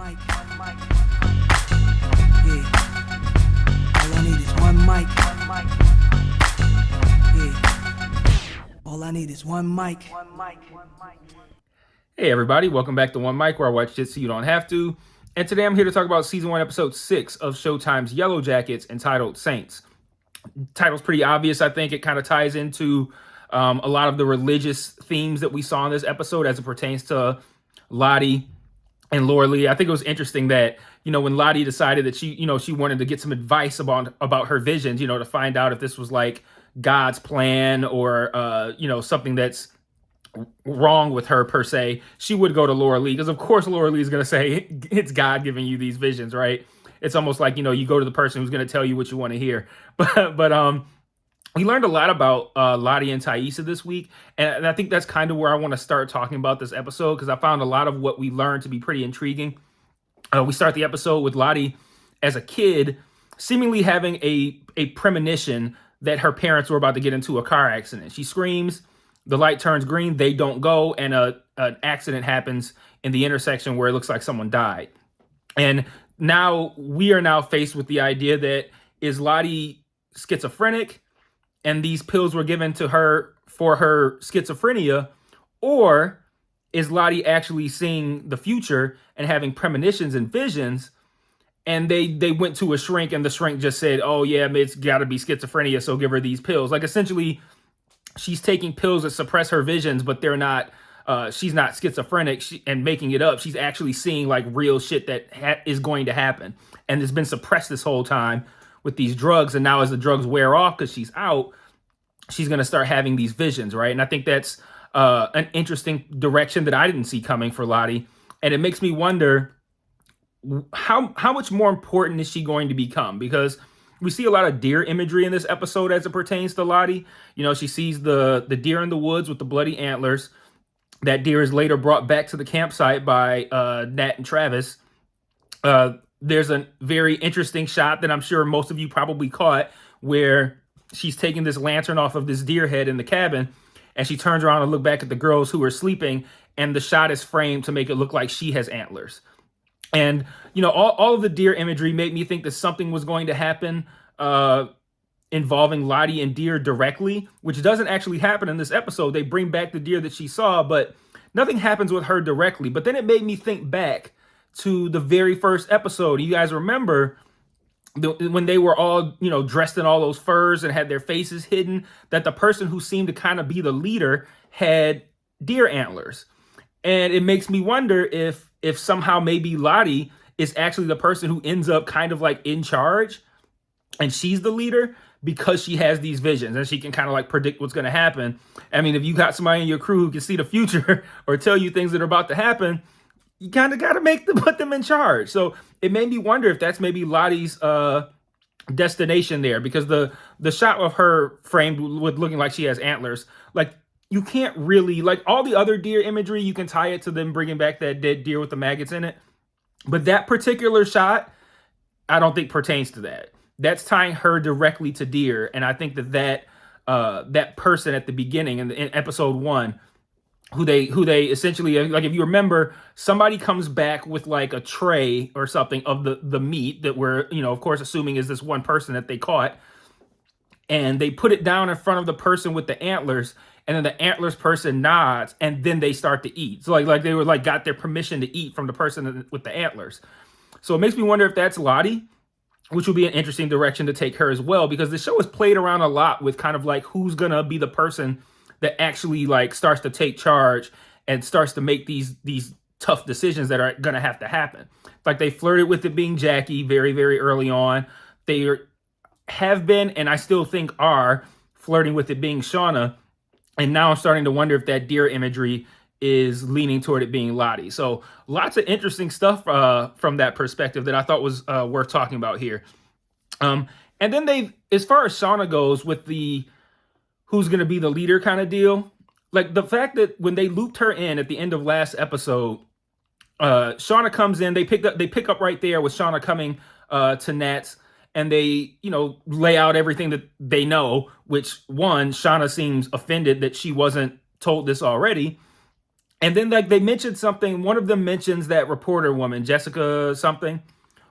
mic. Yeah. All I need is one mic. Yeah. All I need is one mic. Hey everybody, welcome back to One Mic, where I watch it so you don't have to. And today I'm here to talk about Season 1, Episode 6 of Showtime's Yellowjackets, entitled Saints. Title's pretty obvious, I think. It kind of ties into a lot of the religious themes that we saw in this episode as it pertains to Lottie and Laura Lee. I think it was interesting that, when Lottie decided that she wanted to get some advice about her visions, to find out if this was like God's plan or, something that's wrong with her per se, she would go to Laura Lee, because of course Laura Lee is going to say it's God giving you these visions, right? It's almost like, you go to the person who's going to tell you what you want to hear. But we learned a lot about Lottie and Taissa this week, and I think that's kind of where I want to start talking about this episode, because I found a lot of what we learned to be pretty intriguing. We start the episode with Lottie as a kid seemingly having a premonition that her parents were about to get into a car accident. She screams, the light turns green, they don't go, and an accident happens in the intersection where it looks like someone died. And now we are now faced with the idea that, is Lottie schizophrenic and these pills were given to her for her schizophrenia, or is Lottie actually seeing the future and having premonitions and visions, and they went to a shrink and the shrink just said, oh yeah, it's got to be schizophrenia, so give her these pills. Like, essentially, she's taking pills that suppress her visions, but they're not, she's not schizophrenic and making it up. She's actually seeing like real shit that is going to happen. And it's been suppressed this whole time with these drugs. And now as the drugs wear off, because she's out, she's going to start having these visions, right? And I think that's an interesting direction that I didn't see coming for Lottie. And it makes me wonder, how much more important is she going to become? Because we see a lot of deer imagery in this episode as it pertains to Lottie. She sees the deer in the woods with the bloody antlers. That deer is later brought back to the campsite by Nat and Travis. There's a very interesting shot that I'm sure most of you probably caught, where she's taking this lantern off of this deer head in the cabin, and she turns around and look back at the girls who are sleeping, and the shot is framed to make it look like she has antlers. And, all of the deer imagery made me think that something was going to happen involving Lottie and deer directly, which doesn't actually happen in this episode. They bring back the deer that she saw, but nothing happens with her directly. But then it made me think back to the very first episode. You guys remember when they were all, dressed in all those furs and had their faces hidden, that the person who seemed to kind of be the leader had deer antlers. And it makes me wonder if somehow maybe Lottie is actually the person who ends up kind of like in charge, and she's the leader because she has these visions and she can kind of like predict what's going to happen. I mean, if you got somebody in your crew who can see the future or tell you things that are about to happen, you kind of got to put them in charge. So it made me wonder if that's maybe Lottie's destination there, because the shot of her framed with looking like she has antlers, like, you can't really, like, all the other deer imagery, you can tie it to them bringing back that dead deer with the maggots in it. But that particular shot, I don't think pertains to that. That's tying her directly to deer. And I think that person at the beginning in episode 1, who they essentially, like, if you remember, somebody comes back with like a tray or something of the meat that we're, of course, assuming is this one person that they caught. And they put it down in front of the person with the antlers, and then the antlers person nods, and then they start to eat. So like they were like got their permission to eat from the person with the antlers. So it makes me wonder if that's Lottie, which would be an interesting direction to take her as well, because the show has played around a lot with kind of like who's gonna be the person that actually like starts to take charge and starts to make these tough decisions that are gonna have to happen. Like, they flirted with it being Jackie very, very early on. They have been, and I still think are, flirting with it being Shauna. And now I'm starting to wonder if that deer imagery is leaning toward it being Lottie. So lots of interesting stuff from that perspective that I thought was worth talking about here. And then as far as Shauna goes with the who's going to be the leader kind of deal, like the fact that when they looped her in at the end of last episode, Shauna comes in, they pick up right there with Shauna coming to Nat's, and they, lay out everything that they know, which, one, Shauna seems offended that she wasn't told this already. And then like they mentioned something. One of them mentions that reporter woman, Jessica something.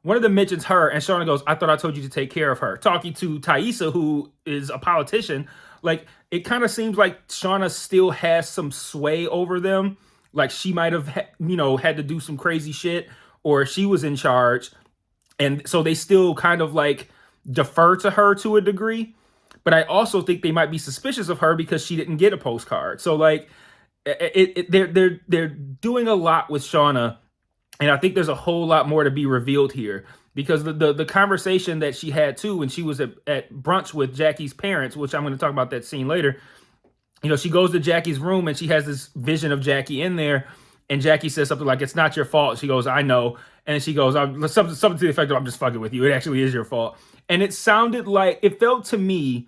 One of them mentions her, and Shauna goes, "I thought I told you to take care of her." Talking to Taissa, who is a politician, like it kind of seems like Shauna still has some sway over them. Like she might have, had to do some crazy shit, or she was in charge, and so they still kind of like defer to her to a degree. But I also think they might be suspicious of her because she didn't get a postcard. So like, they're doing a lot with Shauna, and I think there's a whole lot more to be revealed here because the conversation that she had too when she was at brunch with Jackie's parents, which I'm going to talk about that scene later. She goes to Jackie's room and she has this vision of Jackie in there, and Jackie says something like, "It's not your fault." She goes, "I know," and she goes, something to the effect of, "I'm just fucking with you. It actually is your fault." And it felt to me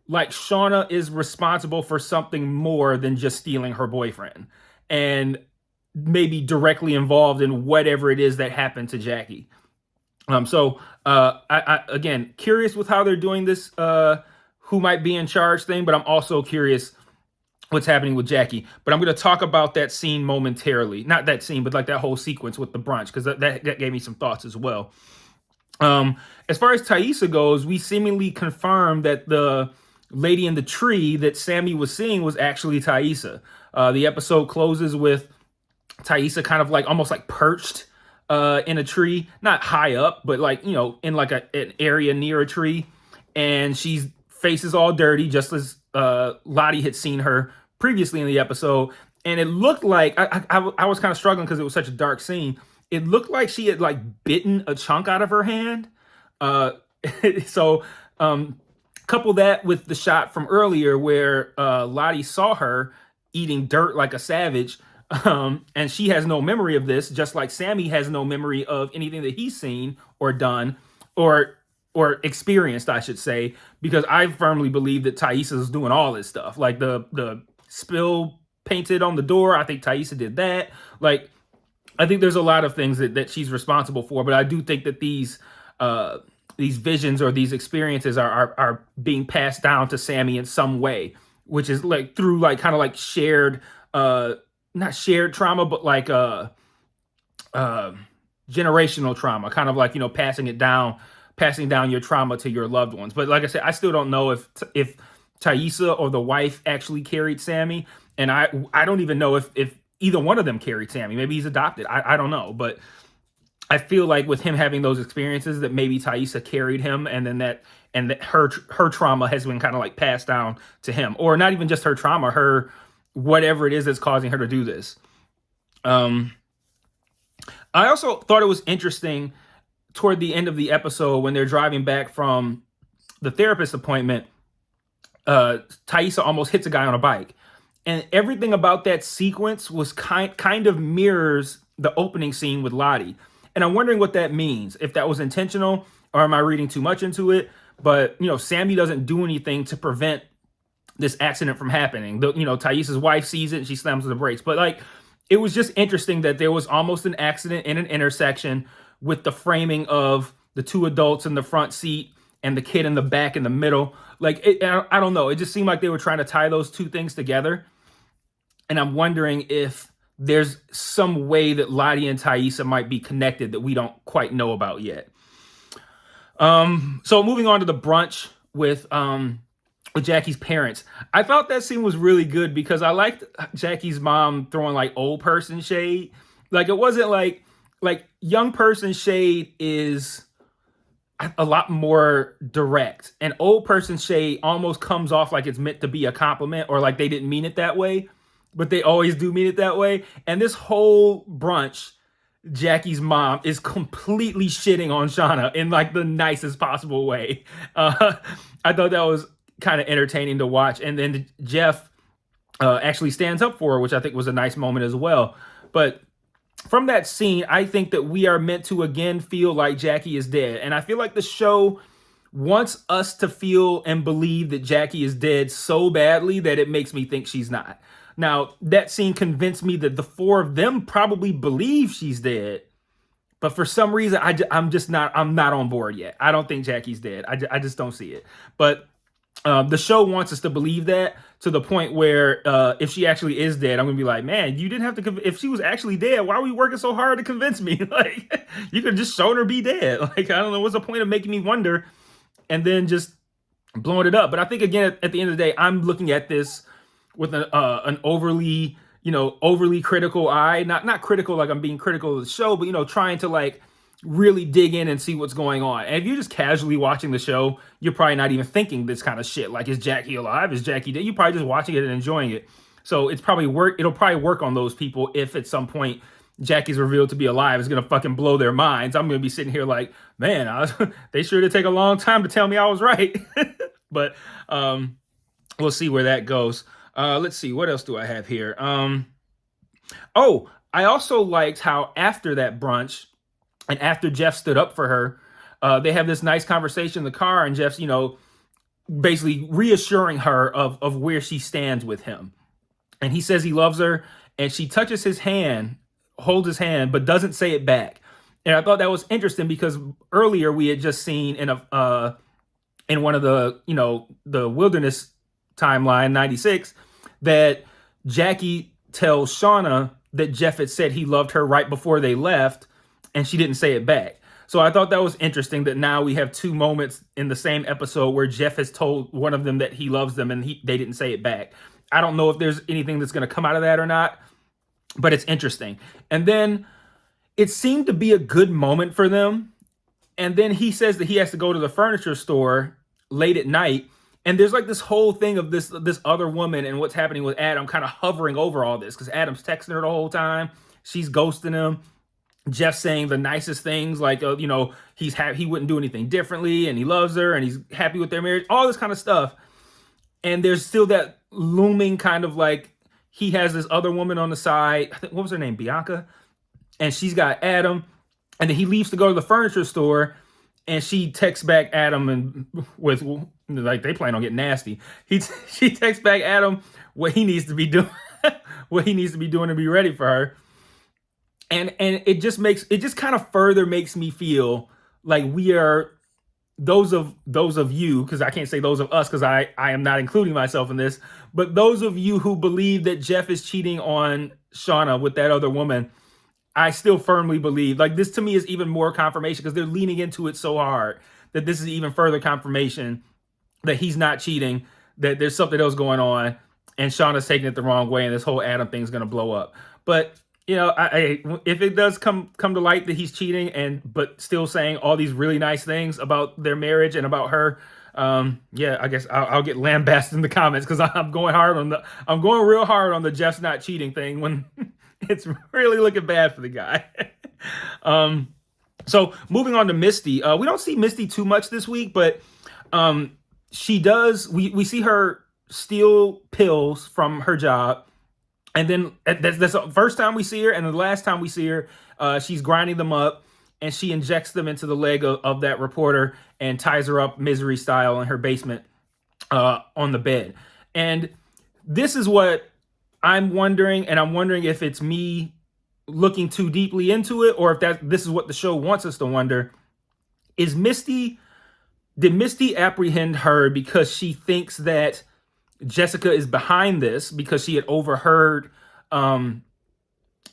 like Shauna is responsible for something more than just stealing her boyfriend, and maybe directly involved in whatever it is that happened to Jackie. I again curious with how they're doing this, who might be in charge thing, but I'm also curious what's happening with Jackie. But I'm going to talk about that scene momentarily. Not that scene, but like that whole sequence with the brunch, because that gave me some thoughts as well. As far as Taissa goes, we seemingly confirmed that the lady in the tree that Sammy was seeing was actually Taissa. The episode closes with Taissa kind of like almost like perched in a tree, not high up, but like, in like an area near a tree. And she's face is all dirty, just as Lottie had seen her previously in the episode. And it looked like, I was kind of struggling because it was such a dark scene. It looked like she had like bitten a chunk out of her hand. So couple that with the shot from earlier where Lottie saw her eating dirt like a savage. And she has no memory of this, just like Sammy has no memory of anything that he's seen or done or experienced, I should say, because I firmly believe that Taissa is doing all this stuff. Like the spill painted on the door, I think Taissa did that. Like, I think there's a lot of things that she's responsible for, but I do think that these visions or these experiences are being passed down to Sammy in some way, which is like through like kind of like shared, not shared trauma, but like generational trauma, kind of like, passing down your trauma to your loved ones. But like I said, I still don't know if Taissa or the wife actually carried Sammy, and I don't even know if either one of them carried Sammy. Maybe he's adopted. I don't know, but I feel like with him having those experiences that maybe Taissa carried him, and then that her trauma has been kind of like passed down to him, or not even just her trauma, her whatever it is that's causing her to do this. I also thought it was interesting toward the end of the episode when they're driving back from the therapist appointment. Taissa almost hits a guy on a bike, and everything about that sequence was kind of mirrors the opening scene with Lottie. And I'm wondering what that means, if that was intentional or am I reading too much into it? But, Sammy doesn't do anything to prevent this accident from happening. Taissa's wife sees it and she slams on the brakes. But like, it was just interesting that there was almost an accident in an intersection with the framing of the two adults in the front seat and the kid in the back in the middle. Like, I don't know. It just seemed like they were trying to tie those two things together. And I'm wondering if there's some way that Lottie and Taissa might be connected that we don't quite know about yet. So moving on to the brunch with Jackie's parents. I thought that scene was really good because I liked Jackie's mom throwing like old person shade. Like, it wasn't like young person shade is a lot more direct, and old person shade almost comes off like it's meant to be a compliment or like they didn't mean it that way. But they always do mean it that way. And this whole brunch, Jackie's mom is completely shitting on Shauna in like the nicest possible way. I thought that was kind of entertaining to watch. And then Jeff actually stands up for her, which I think was a nice moment as well. But from that scene, I think that we are meant to again feel like Jackie is dead. And I feel like the show wants us to feel and believe that Jackie is dead so badly that it makes me think she's not. Now, that scene convinced me that the four of them probably believe she's dead. But for some reason, I'm not on board yet. I don't think Jackie's dead. I just don't see it. But the show wants us to believe that. to the point where if she actually is dead, I'm gonna be like, man, you didn't have to. If she was actually dead, why were you working so hard to convince me? Like, you could just shown her be dead. Like, I don't know, what's the point of making me wonder and then just blowing it up? But I think again, at the end of the day, I'm looking at this with an overly, overly critical eye. Not critical like I'm being critical of the show, but trying to like really dig in and see what's going on. And if you're just casually watching the show, you're probably not even thinking this kind of shit. Like, is Jackie alive? Is Jackie dead? You're probably just watching it and enjoying it. So it'll probably work on those people if at some point Jackie's revealed to be alive. It's gonna fucking blow their minds. I'm gonna be sitting here like, man, they sure did take a long time to tell me I was right. But we'll see where that goes. Let's see, what else do I have here? I also liked how after that brunch, and after Jeff stood up for her, they have this nice conversation in the car, and Jeff's, basically reassuring her of where she stands with him. And he says he loves her, and she touches his hand, holds his hand, but doesn't say it back. And I thought that was interesting because earlier we had just seen in one of the, the Wilderness timeline, 96, that Jackie tells Shauna that Jeff had said he loved her right before they left, and she didn't say it back. So I thought that was interesting that now we have two moments in the same episode where Jeff has told one of them that he loves them and they didn't say it back. I don't know if there's anything that's going to come out of that or not, but it's interesting. And then it seemed to be a good moment for them. And then he says that he has to go to the furniture store late at night. And there's like this whole thing of this other woman and what's happening with Adam kind of hovering over all this because Adam's texting her the whole time. She's ghosting him. Jeff saying the nicest things like, he wouldn't do anything differently and he loves her and he's happy with their marriage, all this kind of stuff. And there's still that looming kind of like he has this other woman on the side. I think, what was her name? Bianca. And she's got Adam. And then he leaves to go to the furniture store and she texts back Adam and with like they plan on getting nasty. She texts back Adam what he needs to be doing, what he needs to be doing to be ready for her. And it just kind of further makes me feel like we are those of you, because I can't say those of us because I am not including myself in this, but those of you who believe that Jeff is cheating on Shauna with that other woman, I still firmly believe like this to me is even more confirmation because they're leaning into it so hard that this is even further confirmation that he's not cheating, that there's something else going on and Shauna's taking it the wrong way and this whole Adam thing's going to blow up. But if it does come to light that he's cheating but still saying all these really nice things about their marriage and about her, I guess I'll get lambasted in the comments because I'm going real hard on the Jeff's not cheating thing when it's really looking bad for the guy. So moving on to Misty, we don't see Misty too much this week, but she does. We see her steal pills from her job. And then that's the first time we see her. And the last time we see her, she's grinding them up and she injects them into the leg of that reporter and ties her up misery style in her basement on the bed. And this is what I'm wondering. And I'm wondering if it's me looking too deeply into it or if this is what the show wants us to wonder. Did Misty apprehend her because she thinks that Jessica is behind this because she had overheard Nat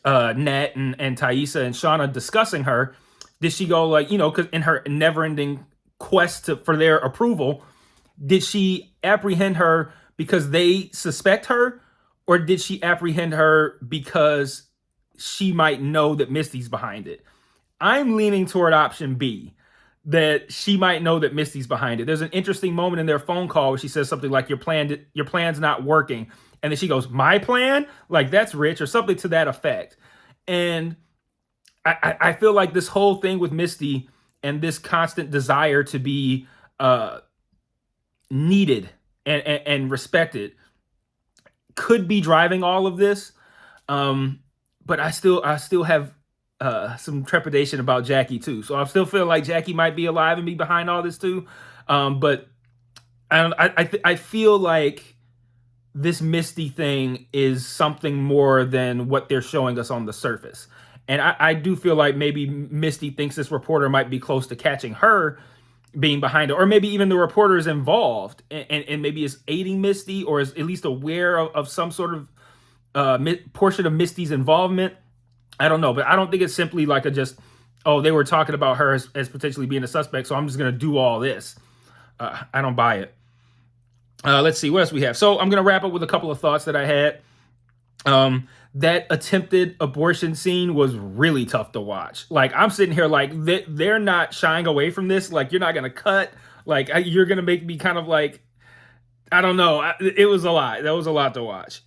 and Taissa and Shauna discussing her? Did she go like, because in her never-ending quest for their approval, did she apprehend her because they suspect her? Or did she apprehend her because she might know that Misty's behind it? I'm leaning toward option B, that she might know that Misty's behind it. There's an interesting moment in their phone call where she says something like, your plan's not working. And then she goes, my plan? Like, that's rich, or something to that effect. And I feel like this whole thing with Misty and this constant desire to be needed and respected could be driving all of this. But I still have some trepidation about Jackie too. So I still feel like Jackie might be alive and be behind all this too. But I feel like this Misty thing is something more than what they're showing us on the surface. And I do feel like maybe Misty thinks this reporter might be close to catching her being behind it, or maybe even the reporters involved and maybe is aiding Misty or is at least aware of some sort of portion of Misty's involvement. I don't know, but I don't think it's simply like a just, oh, they were talking about her as potentially being a suspect, so I'm just going to do all this. I don't buy it. Let's see, what else we have? So I'm going to wrap up with a couple of thoughts that I had. That attempted abortion scene was really tough to watch. Like, I'm sitting here like, they're not shying away from this. Like, you're not going to cut. Like, you're going to make me kind of like, I don't know. It was a lot. That was a lot to watch.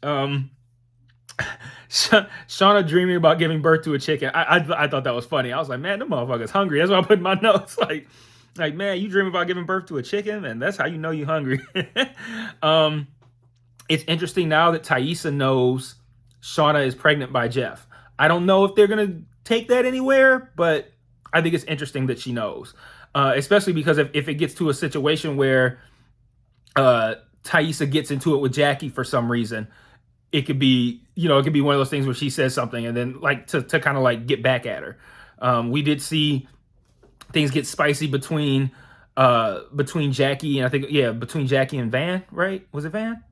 Shauna dreaming about giving birth to a chicken. I thought that was funny. I was like, man, the motherfucker's hungry. That's what I put in my notes. Like, man, you dream about giving birth to a chicken, and that's how you know you're hungry. It's interesting now that Taissa knows Shauna is pregnant by Jeff. I don't know if they're going to take that anywhere, but I think it's interesting that she knows. Especially because if it gets to a situation where Taissa gets into it with Jackie for some reason, it could be, it could be one of those things where she says something and then like to kind of like get back at her. We did see things get spicy between Jackie and I think, between Jackie and Van, right? Was it Van?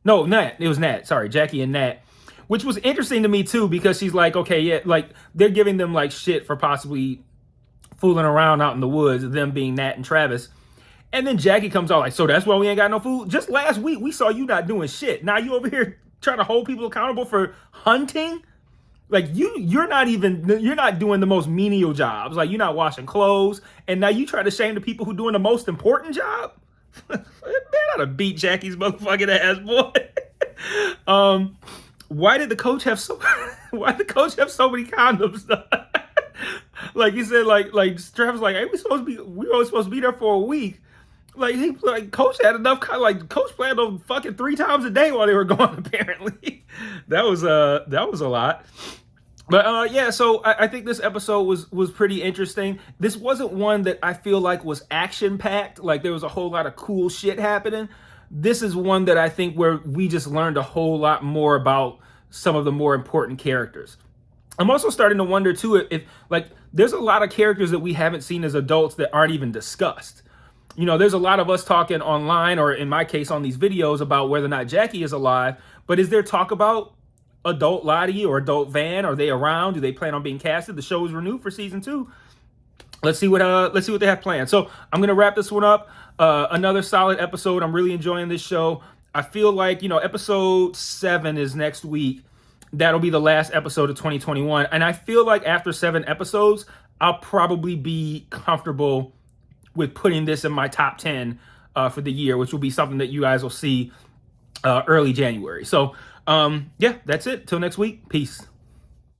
No, Nat. It was Nat. Sorry, Jackie and Nat. Which was interesting to me too, because she's like, okay, yeah, like they're giving them like shit for possibly fooling around out in the woods, them being Nat and Travis. And then Jackie comes out like, so that's why we ain't got no food? Just last week, we saw you not doing shit. Now you over here trying to hold people accountable for hunting? Like you're not doing the most menial jobs. Like you're not washing clothes. And now you try to shame the people who doing the most important job? Man, I ought to beat Jackie's motherfucking ass, boy. Why did the coach have so many condoms? Like he said, like Travis, like, hey, we were supposed to be there for a week. Like coach had enough, coach planned on fucking 3 times a day while they were gone. Apparently, that was a lot. But so I think this episode was pretty interesting. This wasn't one that I feel like was action packed. Like there was a whole lot of cool shit happening. This is one that I think where we just learned a whole lot more about some of the more important characters. I'm also starting to wonder too if like there's a lot of characters that we haven't seen as adults that aren't even discussed. There's a lot of us talking online, or in my case on these videos, about whether or not Jackie is alive. But is there talk about adult Lottie or adult Van? Are they around? Do they plan on being casted? The show is renewed for season 2. Let's see what they have planned. So I'm gonna wrap this one up. Another solid episode. I'm really enjoying this show. I feel like episode 7 is next week. That'll be the last episode of 2021, and I feel like after 7 episodes, I'll probably be comfortable with putting this in my top 10 for the year, which will be something that you guys will see early January. So that's it. Till next week. Peace.